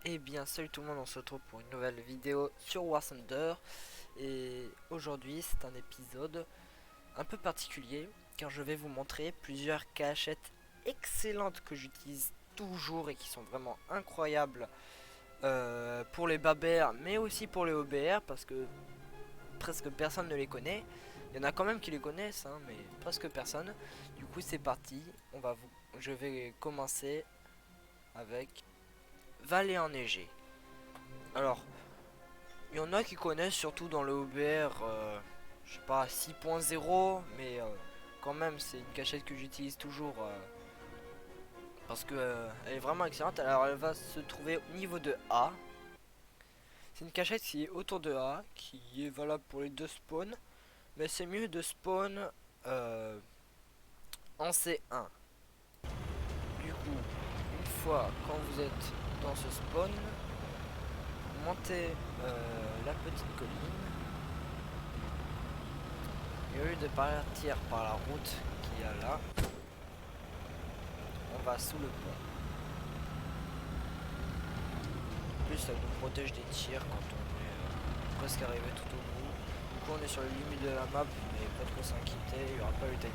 Eh bien salut tout le monde, on se retrouve pour une nouvelle vidéo sur War Thunder. Et aujourd'hui c'est un épisode un peu particulier car je vais vous montrer plusieurs cachettes excellentes que j'utilise toujours et qui sont vraiment incroyables pour les babers mais aussi pour les OBR parce que presque personne ne les connaît. Il y en a quand même qui les connaissent hein, mais presque personne. Du coup c'est parti, je vais commencer avec Vallée enneigée. Alors il y en a qui connaissent surtout dans le OBR, je sais pas, 6.0, mais quand même c'est une cachette que j'utilise toujours parce que elle est vraiment excellente. Alors elle va se trouver au niveau de A. C'est une cachette qui est autour de A, qui est valable pour les deux spawns, mais c'est mieux de spawn euh, en C1. Du coup, une fois quand vous êtes dans ce spawn, montez la petite colline. Et au lieu de partir par la route qu'il y a là, on va sous le pont. En plus, ça nous protège des tirs quand on est presque arrivé tout au bout. Du coup, on est sur les limites de la map, mais pas trop s'inquiéter, il n'y aura pas le timer.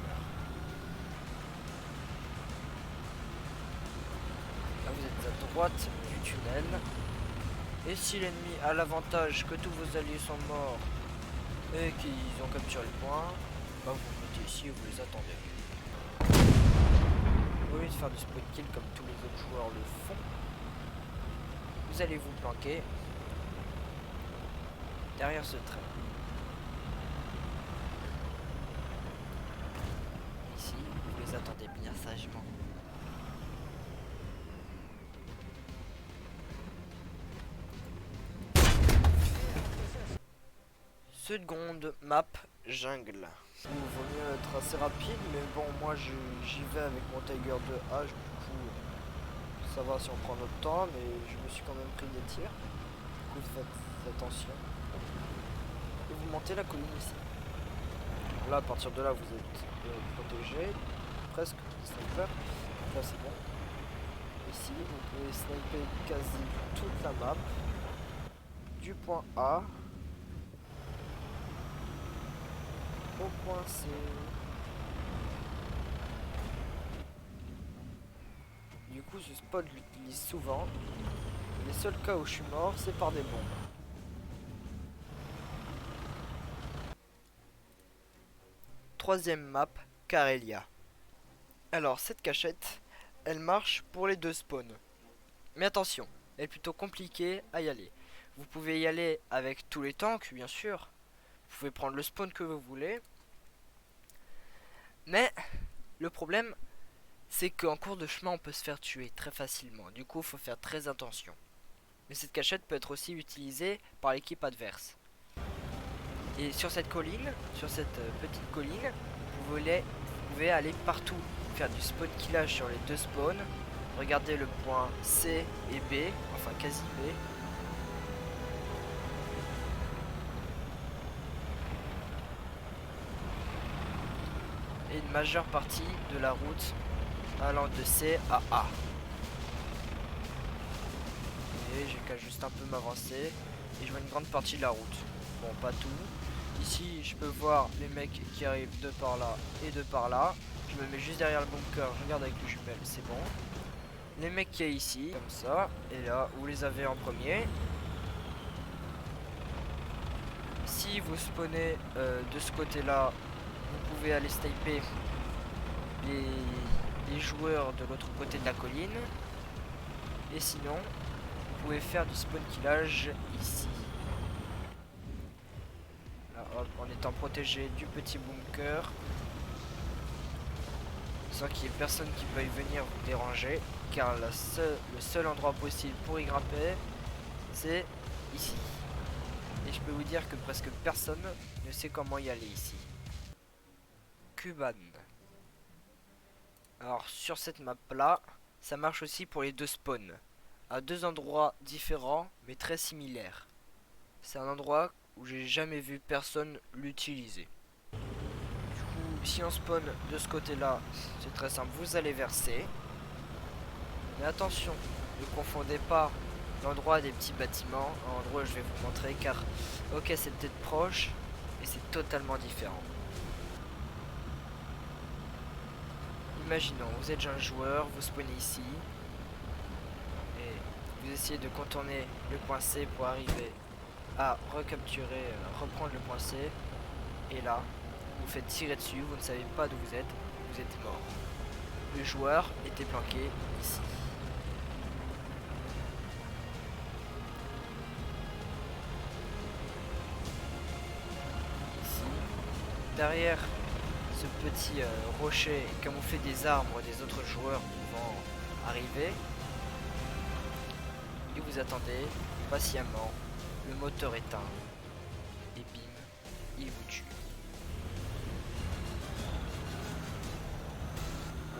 Là, vous êtes à droite du tunnel. Et si l'ennemi a l'avantage que tous vos alliés sont morts et qu'ils ont capturé le point, bah vous mettez ici et vous les attendez. Au lieu de faire du spot kill comme tous les autres joueurs le font, vous allez vous planquer derrière ce trait. Ici, vous les attendez bien sagement. Seconde map jungle. Il vaut mieux être assez rapide, mais bon, moi j'y vais avec mon Tiger de H, du coup ça va si on prend notre temps, mais je me suis quand même pris des tirs. Du coup faites attention. Et vous montez la colline ici. Là, à partir de là, vous êtes protégé, presque, sniper. Donc là c'est bon. Ici, vous pouvez sniper quasi toute la map. Du point A au point C. Du coup, ce spot, je l'utilise souvent. Les seuls cas où je suis mort, c'est par des bombes. Troisième map, Karelia. Alors, cette cachette, elle marche pour les deux spawns. Mais attention, elle est plutôt compliquée à y aller. Vous pouvez y aller avec tous les tanks, bien sûr. Vous pouvez prendre le spawn que vous voulez. Mais le problème, c'est qu'en cours de chemin, on peut se faire tuer très facilement. Du coup, il faut faire très attention. Mais cette cachette peut être aussi utilisée par l'équipe adverse. Et sur cette colline, sur cette petite colline, vous pouvez aller partout. Faire du spawn killage sur les deux spawns. Regardez le point C et B, enfin quasi B. Et une majeure partie de la route allant de C à A. Et j'ai qu'à juste un peu m'avancer et je vois une grande partie de la route. Bon, pas tout. Ici, je peux voir les mecs qui arrivent de par là et de par là. Je me mets juste derrière le bunker, je regarde avec les jumelles, c'est bon. Les mecs qui est ici, comme ça, et là, vous les avez en premier. Si vous spawnez de ce côté-là, vous pouvez aller sniper les joueurs de l'autre côté de la colline. Et sinon, vous pouvez faire du spawn killage ici. Là, hop, en étant protégé du petit bunker. Sans qu'il y ait personne qui veuille venir vous déranger. Car le seul endroit possible pour y grimper, c'est ici. Et je peux vous dire que presque personne ne sait comment y aller ici. Kuban. Alors sur cette map là, ça marche aussi pour les deux spawns. À deux endroits différents mais très similaires. C'est un endroit où j'ai jamais vu personne l'utiliser. Du coup, si on spawn de ce côté là, c'est très simple, vous allez vers C. Mais attention, ne confondez pas l'endroit des petits bâtiments, un endroit où je vais vous montrer car ok c'est peut-être proche mais c'est totalement différent. Imaginons, vous êtes un joueur, vous spawnez ici et vous essayez de contourner le point C pour arriver à recapturer, reprendre le point C et là vous faites tirer dessus, vous ne savez pas d'où vous êtes mort. Le joueur était planqué ici. Derrière ce petit rocher camouflé des arbres des autres joueurs pouvant arriver, et vous attendez patiemment, le moteur éteint et bim, il vous tue.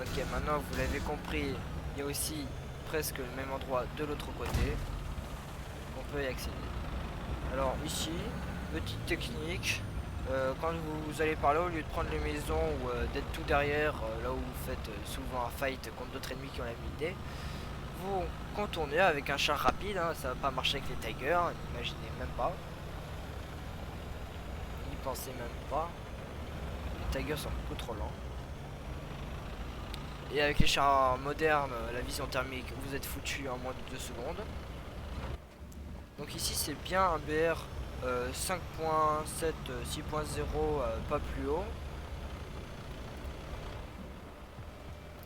Ok, maintenant vous l'avez compris, il y a aussi presque le même endroit de l'autre côté, on peut y accéder. Alors ici, petite technique. Quand vous allez par là, au lieu de prendre les maisons ou d'être tout derrière, là où vous faites souvent un fight contre d'autres ennemis qui ont la même idée, vous contournez avec un char rapide, hein, ça va pas marcher avec les tigers, n'imaginez même pas. N'y pensez même pas. Les tigers sont beaucoup trop lents. Et avec les chars modernes, la vision thermique, vous êtes foutu en moins de 2 secondes. Donc ici c'est bien un BR 5.7, 6.0, pas plus haut.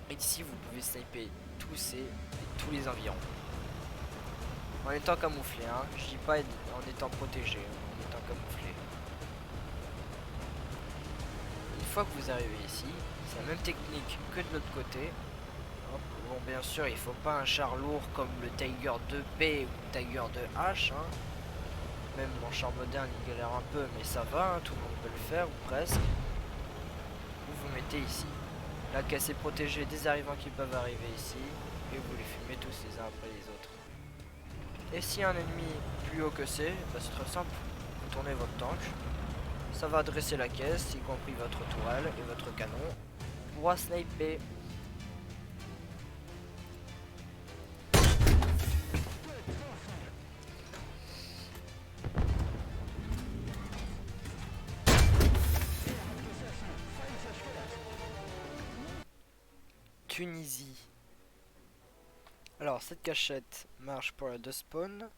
Et ici vous pouvez sniper tous les environs. En étant camouflé, hein. Je dis pas en étant protégé, en étant camouflé. Une fois que vous arrivez ici, c'est la même technique que de l'autre côté. Bon, bien sûr, il faut pas un char lourd comme le Tiger 2P ou le Tiger 2H. Hein. Même mon char moderne, il galère un peu, mais ça va, hein, tout le monde peut le faire, ou presque. Vous vous mettez ici. La caisse est protégée des arrivants qui peuvent arriver ici, et vous les fumez tous les uns après les autres. Et si un ennemi plus haut que c'est, bah c'est très simple. Vous tournez votre tank, ça va dresser la caisse, y compris votre tourelle et votre canon, pour sniper. Tunisie. Alors cette cachette marche pour la 2 spawn,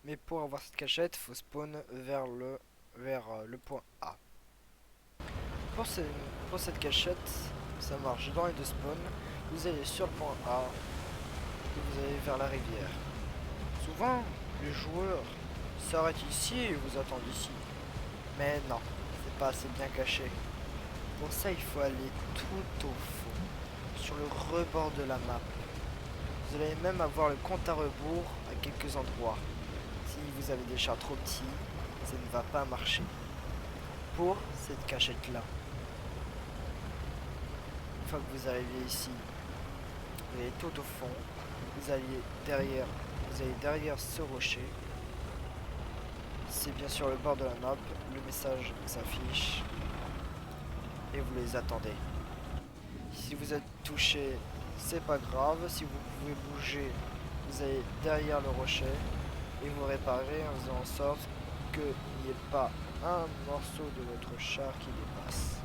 mais pour avoir cette cachette, il faut spawn vers le point A. Pour cette cachette, ça marche dans les 2 spawns. Vous allez sur le point A et vous allez vers la rivière. Souvent, les joueurs s'arrêtent ici et vous attendent ici. Mais non, c'est pas assez bien caché. Pour ça, il faut aller tout au fond, sur le rebord de la map. Vous allez même avoir le compte à rebours à quelques endroits. Si vous avez des chars trop petits, ça ne va pas marcher. Pour cette cachette là. Une fois que vous arrivez ici, vous allez tout au fond, vous allez derrière ce rocher. C'est bien sûr le bord de la map, le message s'affiche et vous les attendez. Si vous êtes touché, c'est pas grave, si vous pouvez bouger, vous allez derrière le rocher et vous réparez en faisant en sorte qu'il n'y ait pas un morceau de votre char qui dépasse.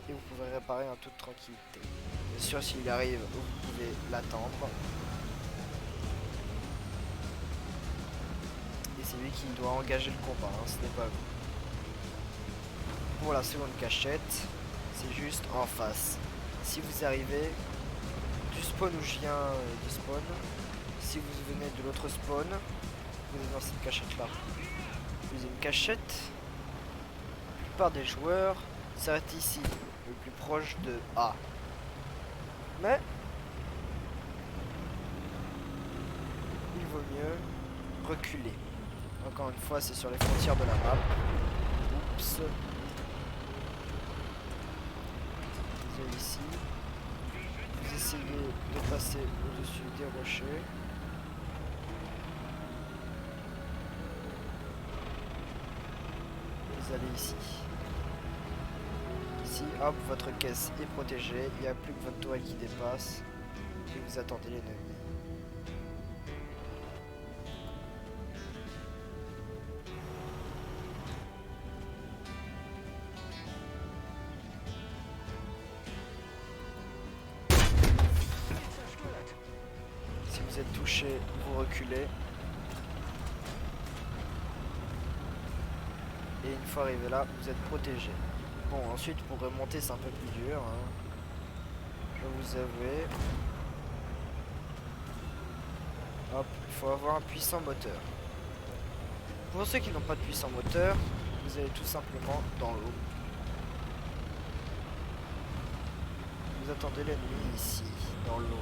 Et vous pouvez réparer en toute tranquillité. Bien sûr, s'il arrive, vous pouvez l'attendre. Et c'est lui qui doit engager le combat, hein, ce n'est pas vous. Pour la seconde cachette, c'est juste en face. Si vous arrivez du spawn où je viens de spawn, si vous venez de l'autre spawn, vous êtes dans cette cachette là. Vous avez une cachette. La plupart des joueurs s'arrêtent ici, le plus proche de A. Mais il vaut mieux reculer. Encore une fois, c'est sur les frontières de la map. Oups. Vous allez ici. Vous essayez de passer au-dessus des rochers. Vous allez ici. Ici, hop, votre caisse est protégée. Il n'y a plus que votre toile qui dépasse. Et vous attendez l'ennemi. touchez, vous reculez. Et une fois arrivé là, vous êtes protégé. Bon, ensuite pour remonter c'est un peu plus dur, hein. Je vais vous avouer. Hop, il faut avoir un puissant moteur. Pour ceux qui n'ont pas de puissant moteur, vous allez tout simplement dans l'eau. Vous attendez l'ennemi ici, dans l'eau.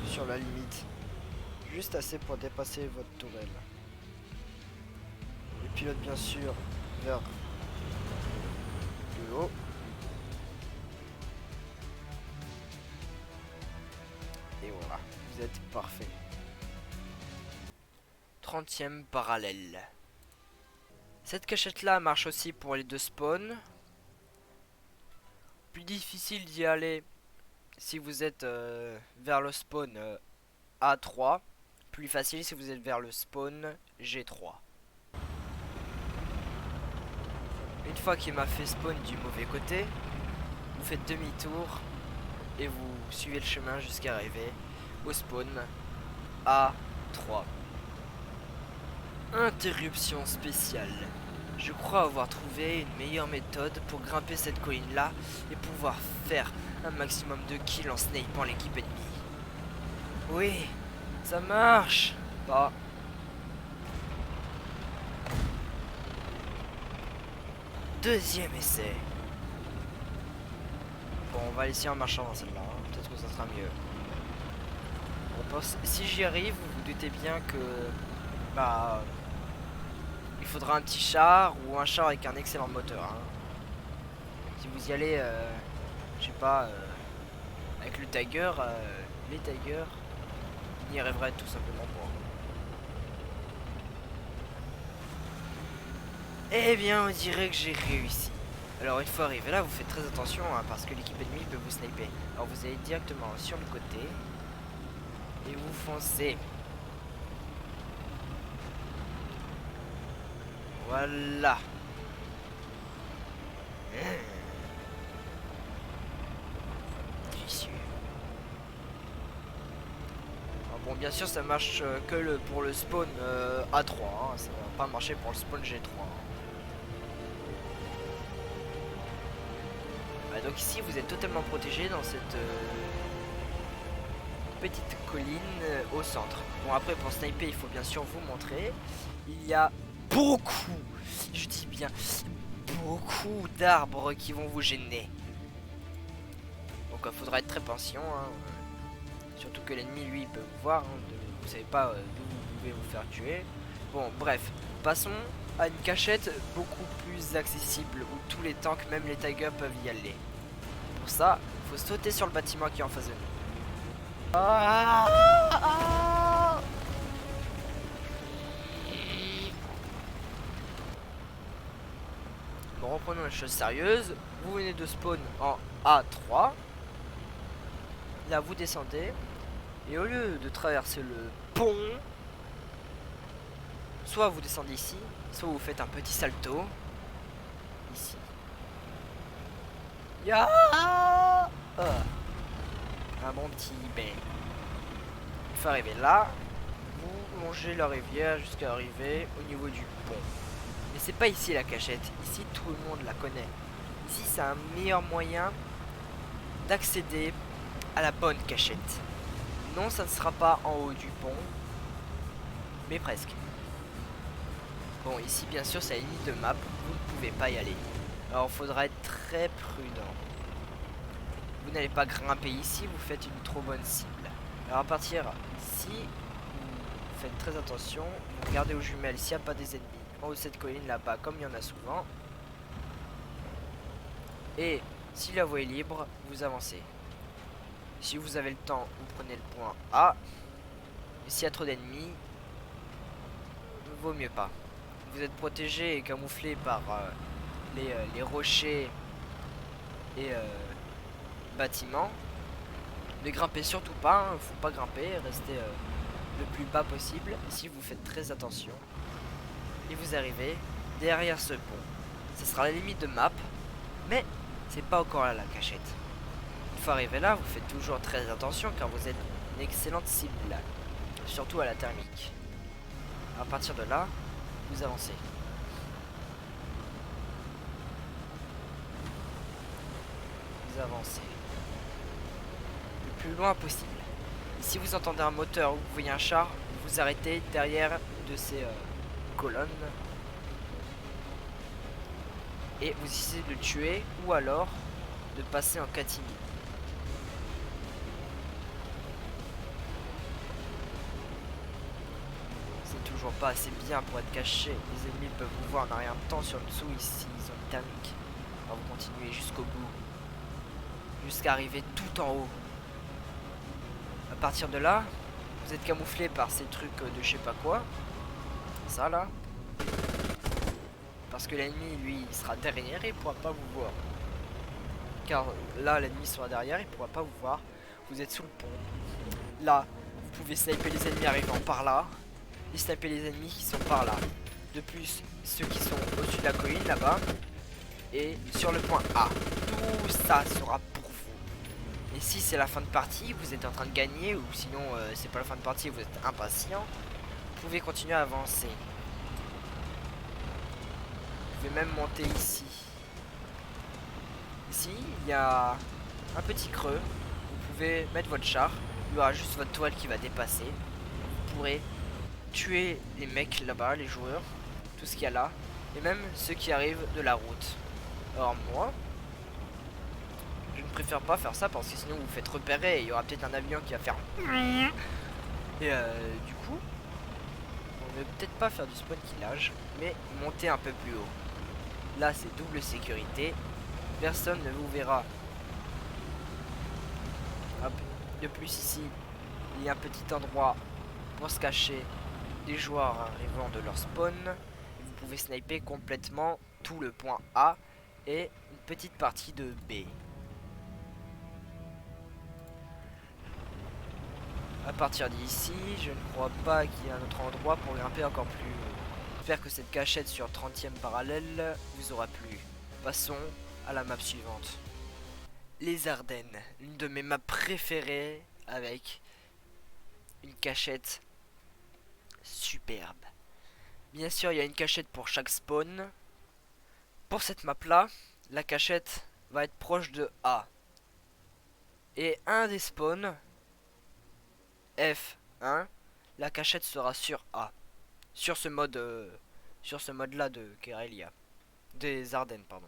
Sur la limite. Juste assez pour dépasser votre tourelle. Le pilote bien sûr vers le haut. Et voilà, vous êtes parfait. 30e parallèle. Cette cachette là marche aussi pour les deux spawns. Plus difficile d'y aller si vous êtes vers le spawn A3. Plus facile si vous êtes vers le spawn G3. Une fois qu'il m'a fait spawn du mauvais côté, vous faites demi-tour et vous suivez le chemin jusqu'à arriver au spawn A3. Interruption spéciale. Je crois avoir trouvé une meilleure méthode pour grimper cette colline là et pouvoir faire un maximum de kills en snipant l'équipe ennemie. Oui, ça marche. Bah. Deuxième essai. Bon, on va essayer en marchant dans celle-là. Hein. Peut-être que ça sera mieux. On pense, si j'y arrive, vous vous doutez bien que bah il faudra un petit char ou un char avec un excellent moteur. Hein. Si vous y allez, je sais pas, avec le Tiger, les Tigers, on y arriverait tout simplement pour. Eh bien, on dirait que j'ai réussi. Alors une fois arrivé là, vous faites très attention hein, parce que l'équipe ennemie peut vous sniper. Alors vous allez directement sur le côté et vous foncez. Voilà. Vicieux. Bon, bien sûr, ça marche que pour le spawn A3. Hein. Ça va pas marcher pour le spawn G3. Donc ici, vous êtes totalement protégé dans cette petite colline au centre. Bon, après, pour sniper, il faut bien sûr vous montrer. Il y a beaucoup, je dis bien beaucoup d'arbres qui vont vous gêner. Donc il faudra être très patient. Hein. Surtout que l'ennemi, lui, il peut vous voir. Hein, vous savez pas d'où vous pouvez vous faire tuer. Bon, bref, passons à une cachette beaucoup plus accessible où tous les tanks, même les Tigers, peuvent y aller. Pour ça, il faut sauter sur le bâtiment qui est en face de nous. Bon, reprenons les choses sérieuses. Vous venez de spawn en A3. Là, vous descendez. Et au lieu de traverser le pont, soit vous descendez ici, soit vous faites un petit salto. Ici. Ya un bon petit bain. Une fois arrivé là, vous longez la rivière jusqu'à arriver au niveau du pont. Mais c'est pas ici la cachette. Ici, tout le monde la connaît. Ici, c'est un meilleur moyen d'accéder à la bonne cachette. Non, ça ne sera pas en haut du pont, mais presque. Bon, ici, bien sûr, c'est la limite de map. Vous ne pouvez pas y aller. Alors, il faudra être très prudent. Vous n'allez pas grimper ici, vous faites une trop bonne cible. Alors, à partir d'ici, vous faites très attention. Vous regardez aux jumelles s'il n'y a pas des ennemis en haut de cette colline là-bas, comme il y en a souvent. Et si la voie est libre, vous avancez. Si vous avez le temps, vous prenez le point A. Et s'il y a trop d'ennemis, vaut mieux pas. Vous êtes protégé et camouflé par les rochers et bâtiments. Ne grimpez surtout pas, hein, faut pas grimper, restez le plus bas possible. Ici, vous faites très attention. Et vous arrivez derrière ce pont. Ce sera la limite de map, mais c'est pas encore là la cachette. Une fois arrivé là, vous faites toujours très attention car vous êtes une excellente cible, surtout à la thermique. À partir de là, vous avancez. Vous avancez le plus loin possible. Et si vous entendez un moteur ou vous voyez un char, vous vous arrêtez derrière de ces colonnes et vous essayez de le tuer ou alors de passer en catimini. C'est toujours pas assez bien pour être caché. Les ennemis peuvent vous voir en arrière temps sur le dessous ici, ils ont une thermique. Alors vous continuez jusqu'au bout, jusqu'à arriver tout en haut. À partir de là, vous êtes camouflé par ces trucs de je sais pas quoi. Ça là. Parce que l'ennemi, lui, il sera derrière et il pourra pas vous voir. Car là, l'ennemi sera derrière, il pourra pas vous voir. Vous êtes sous le pont. Là, vous pouvez sniper les ennemis arrivant par là. Et sniper les ennemis qui sont par là. De plus, ceux qui sont au-dessus de la colline, là-bas. Et sur le point A. Tout ça sera pour vous. Et si c'est la fin de partie, vous êtes en train de gagner, ou sinon c'est pas la fin de partie, vous êtes impatient, vous pouvez continuer à avancer. Vous pouvez même monter ici. Ici, il y a un petit creux. Vous pouvez mettre votre char. Il y aura juste votre toile qui va dépasser. Vous pourrez tuer les mecs là-bas, les joueurs, tout ce qu'il y a là, et même ceux qui arrivent de la route. Alors moi, je ne préfère pas faire ça parce que sinon vous vous faites repérer et il y aura peut-être un avion qui va faire. Et du coup, on ne va peut-être pas faire du spawn killage, mais monter un peu plus haut. Là, c'est double sécurité. Personne ne vous verra. Hop. De plus ici, il y a un petit endroit pour se cacher des joueurs arrivant de leur spawn. Vous pouvez sniper complètement tout le point A et une petite partie de B. À partir d'ici, je ne crois pas qu'il y ait un autre endroit pour grimper encore plus haut. J'espère que cette cachette sur 30e parallèle vous aura plu. Passons à la map suivante. Les Ardennes, l'une de mes maps préférées avec une cachette superbe. Bien sûr, il y a une cachette pour chaque spawn. Pour cette map là, la cachette va être proche de A. Et un des spawns, F1, la cachette sera sur A. Sur ce mode là de Kerelia. Des Ardennes, pardon.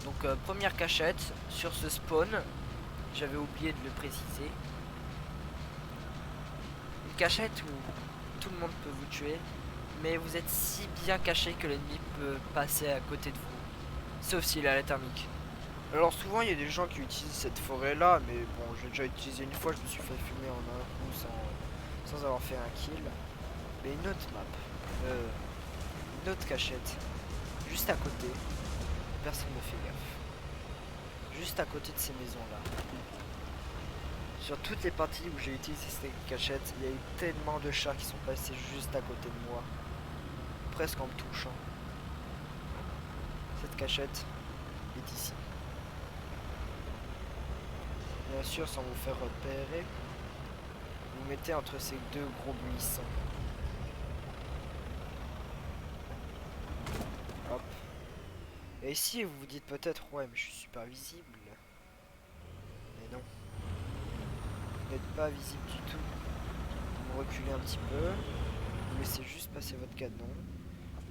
Donc première cachette sur ce spawn. J'avais oublié de le préciser. Une cachette où tout le monde peut vous tuer, mais vous êtes si bien caché que l'ennemi peut passer à côté de vous. Sauf s'il a la thermique. Alors souvent il y a des gens qui utilisent cette forêt là, mais bon, j'ai déjà utilisé une fois, je me suis fait fumer en un coup sans avoir fait un kill. Mais une autre map, une autre cachette, juste à côté, personne ne fait gaffe. Juste à côté de ces maisons là. Sur toutes les parties où j'ai utilisé cette cachette, il y a eu tellement de chars qui sont passés juste à côté de moi, presque en me touchant. Cette cachette est ici. Bien sûr, sans vous faire repérer, vous mettez entre ces deux gros buissons. Hop. Et ici, vous vous dites peut-être, ouais, mais je suis super visible. Mais non. Vous n'êtes pas visible du tout. Vous reculez un petit peu. Vous laissez juste passer votre canon.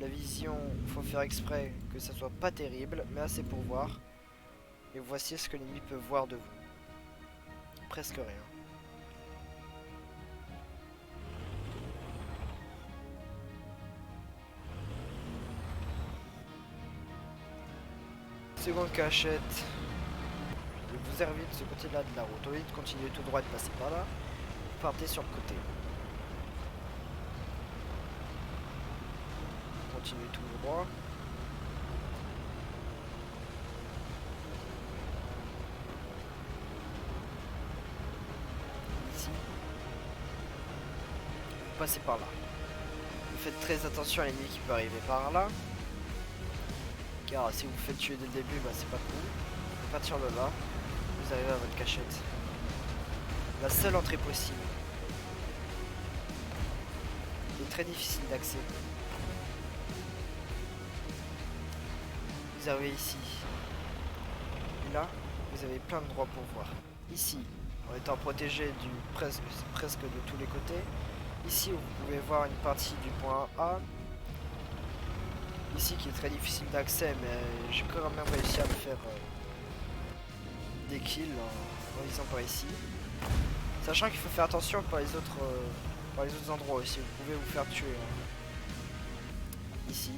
La vision, faut faire exprès que ça soit pas terrible, mais assez pour voir. Et voici ce que l'ennemi peut voir de vous. Presque rien. Seconde cachette. Et vous arrivez de ce côté-là de la route. Au lieu de continuer tout droit et de passer par là, vous partez sur le côté. Continuez tout droit. Ici. Vous passez par là. Vous faites très attention à l'ennemi qui peut arriver par là. Car si vous vous faites tuer dès le début, bah c'est pas cool. À partir de là, vous arrivez à votre cachette. la seule entrée possible. Il est très difficile d'accès. Vous arrivez ici. Et là, vous avez plein d'endroits pour voir. Ici, en étant protégé presque de tous les côtés. Ici, vous pouvez voir une partie du point A. Ici, qui est très difficile d'accès, mais j'ai quand même réussi à me faire des kills en visant par ici. Sachant qu'il faut faire attention par les autres endroits aussi. Vous pouvez vous faire tuer ici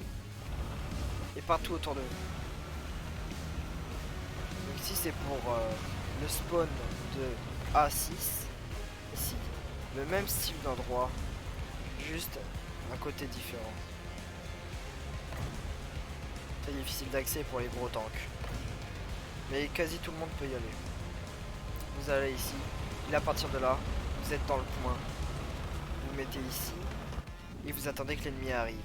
et partout autour de vous. Donc ici c'est pour le spawn de A6. Ici, le même style d'endroit, juste un côté différent. Très difficile d'accès pour les gros tanks, mais quasi tout le monde peut y aller. Vous allez ici, et à partir de là, vous êtes dans le point. Vous mettez ici et vous attendez que l'ennemi arrive.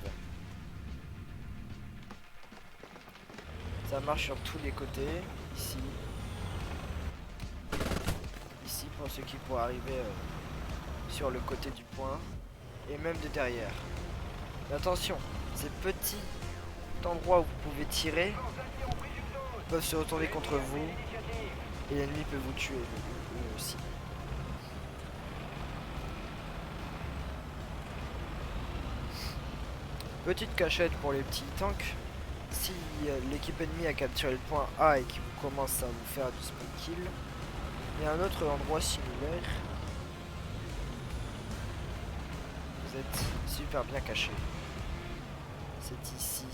Ça marche sur tous les côtés. Ici, ici pour ceux qui pourraient arriver sur le côté du point et même de derrière. Mais attention, ces petits endroits où vous pouvez tirer peuvent se retourner contre vous et l'ennemi peut vous tuer lui aussi. Petite cachette pour les petits tanks. Si l'équipe ennemie a capturé le point A et qu'il commence à vous faire du spawn kill, il y a un autre endroit similaire. Vous êtes super bien caché. C'est ici.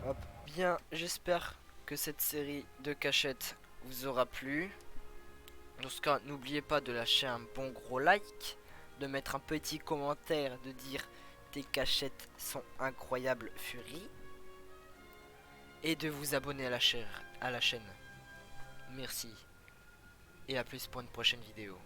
Hop. Bien, j'espère que cette série de cachettes vous aura plu. Dans ce cas, n'oubliez pas de lâcher un bon gros like, de mettre un petit commentaire, de dire tes cachettes sont incroyables Fury, et de vous abonner à la chaîne. Merci et à plus pour une prochaine vidéo.